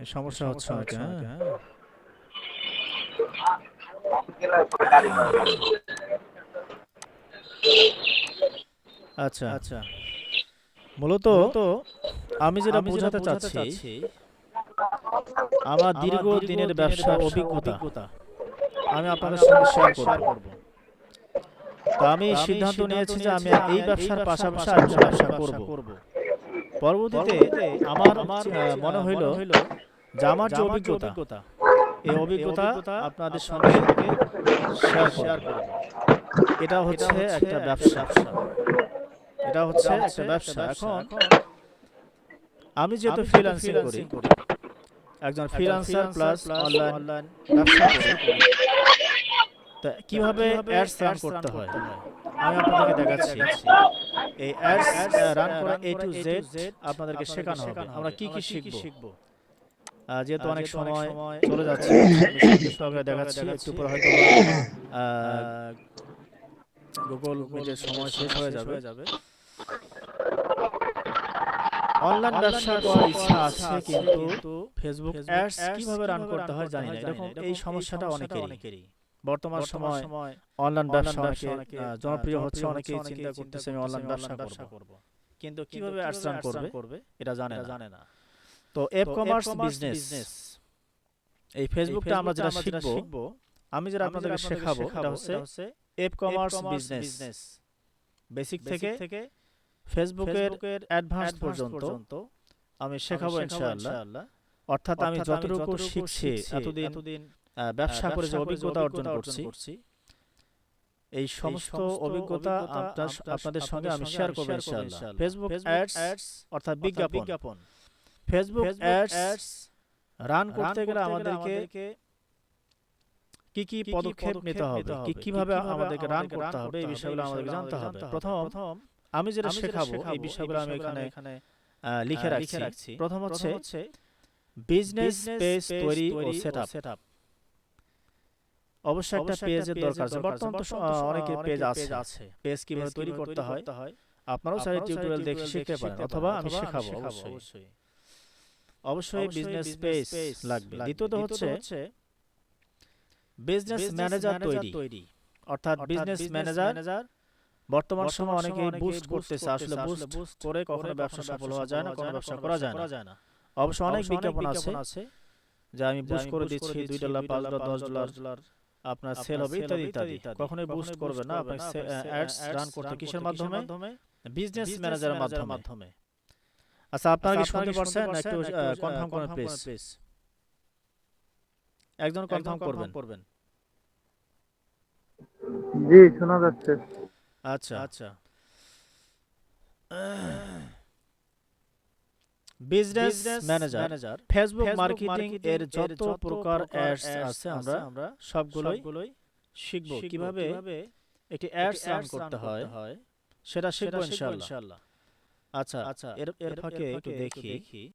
এই সমস্যা হচ্ছে অনেকে, হ্যাঁ। আচ্ছা, মূলত আমি যেটা বোঝাতে চাচ্ছি, আমার দীর্ঘ দিনের ব্যবসার অভিজ্ঞতা আমি আপনাদের সঙ্গে শেয়ার করব। তো আমি সিদ্ধান্ত নিয়েছি যে আমি এই ব্যবসার পাশাপাশি আরেকটা ব্যবসা করব। পরবর্তীতে আমার মনে হইল যে আমার যে অভিজ্ঞতা, এই অভিজ্ঞতা আপনাদের সঙ্গে শেয়ার করব। এটা হচ্ছে একটা ব্যবসা, এটা হচ্ছে একটা ব্যবসা। এখন আমি যেহেতু ফ্রিল্যান্সিং করি, একজন ফ্রিল্যান্সার প্লাস অনলাইন ব্যবসা করি, তা কিভাবে অ্যাডস রান করতে হয় আমি আপনাদেরকে দেখাচ্ছি। এই অ্যাডস রান করা A to Z আপনাদেরকে শেখানো হবে। আমরা কি কি শিখব, যেহেতু অনেক সময় চলে যাচ্ছে, আমি সংক্ষিপ্ত আকারে দেখাচ্ছি। একটু পরে হয়তো গুগল মিটের সময় শেষ হয়ে যাবে। অনলাইন ব্যবসা করার ইচ্ছা আছে, কিন্তু ফেসবুক অ্যাডস কিভাবে রান করতে হয় জানি না। এরকম এই সমস্যাটা অনেকেরই। বর্তমান সময় অনলাইন ব্যবসা অনেকে জনপ্রিয় হচ্ছে, অনেকেই চিন্তা করতেছে আমি অনলাইন ব্যবসা করব, কিন্তু কিভাবে অ্যাডস রান করবে এটা জানে না। তো অ্যাপ কমার্স বিজনেস, এই ফেসবুকটা আমরা যেটা শিখবো, আমি যেটা আপনাদেরকে শেখাবো, এটা হচ্ছে অ্যাপ কমার্স বিজনেস। বেসিক থেকে ফেসবুকের অ্যাডভান্স পর্যন্ত আমি শেখাবো ইনশাআল্লাহ। অর্থাৎ আমি যতটুকু শিখছি এতদিন, ব্যবসা করে যে অভিজ্ঞতা অর্জন করছি, এই সমস্ত অভিজ্ঞতা আপনাদের সঙ্গে আমি শেয়ার করব ইনশাআল্লাহ। ফেসবুক অ্যাডস অর্থাৎ বিজ্ঞাপন, ফেসবুক অ্যাডস রান করতে গেলে আমাদেরকে কি কি পদক্ষেপ নিতে হবে, কিভাবে আমাদেরকে রান করতে হবে, এই বিষয়গুলো আমাদেরকে জানতে হবে। প্রথম আমি যেটা শেখাবো এই বিষয়গুলো আমি এখানে লিখে রাখছি। প্রথম হচ্ছে বিজনেস পেজ তৈরি ও সেটআপ। অবশ্যই একটা পেজের দরকার আছে। বর্তমান তো অনেকের পেজ আছে। পেজ কিভাবে তৈরি করতে হয় আপনারাও চাইলে টিউটোরিয়াল দেখে শিখতে পারেন, অথবা আমি শেখাবো। অবশ্যই বিজনেস পেজ লাগবে। দ্বিতীয়ত হচ্ছে বিজনেস ম্যানেজার তৈরি, অর্থাৎ বিজনেস ম্যানেজার। বর্তমান সময় অনেকেই বুস্ট করতেছে, আসলে বুস্ট করে কখনো ব্যবসা সফল হওয়া যায় না, কোনো ব্যবসা করা যায় না। অবশ্য অনেক বিজ্ঞাপন আছে যে আমি বুস্ট করে দিচ্ছি, $2, $5, $10 আপনার সেল হবে, ইত্যাদি। কখনোই বুস্ট করবে না। আপনি অ্যাডস রান করতে কিসের মাধ্যমে? বিজনেস ম্যানেজারের মাধ্যমে। আচ্ছা, আপনারা কি শুনতে পারছেন? একটু কনফার্ম করেন প্লিজ। একজন কনফার্ম করবেন। জি, শোনা যাচ্ছে। আচ্ছা, বিজনেস ম্যানেজার ফেসবুক মার্কেটিং এর যত প্রকার অ্যাডস আছে আমরা সবগুলোই শিখব। কিভাবে একটি অ্যাডস রান করতে হয় সেটা শিখব ইনশাআল্লাহ। আচ্ছা, এর ফাঁকে একটু দেখি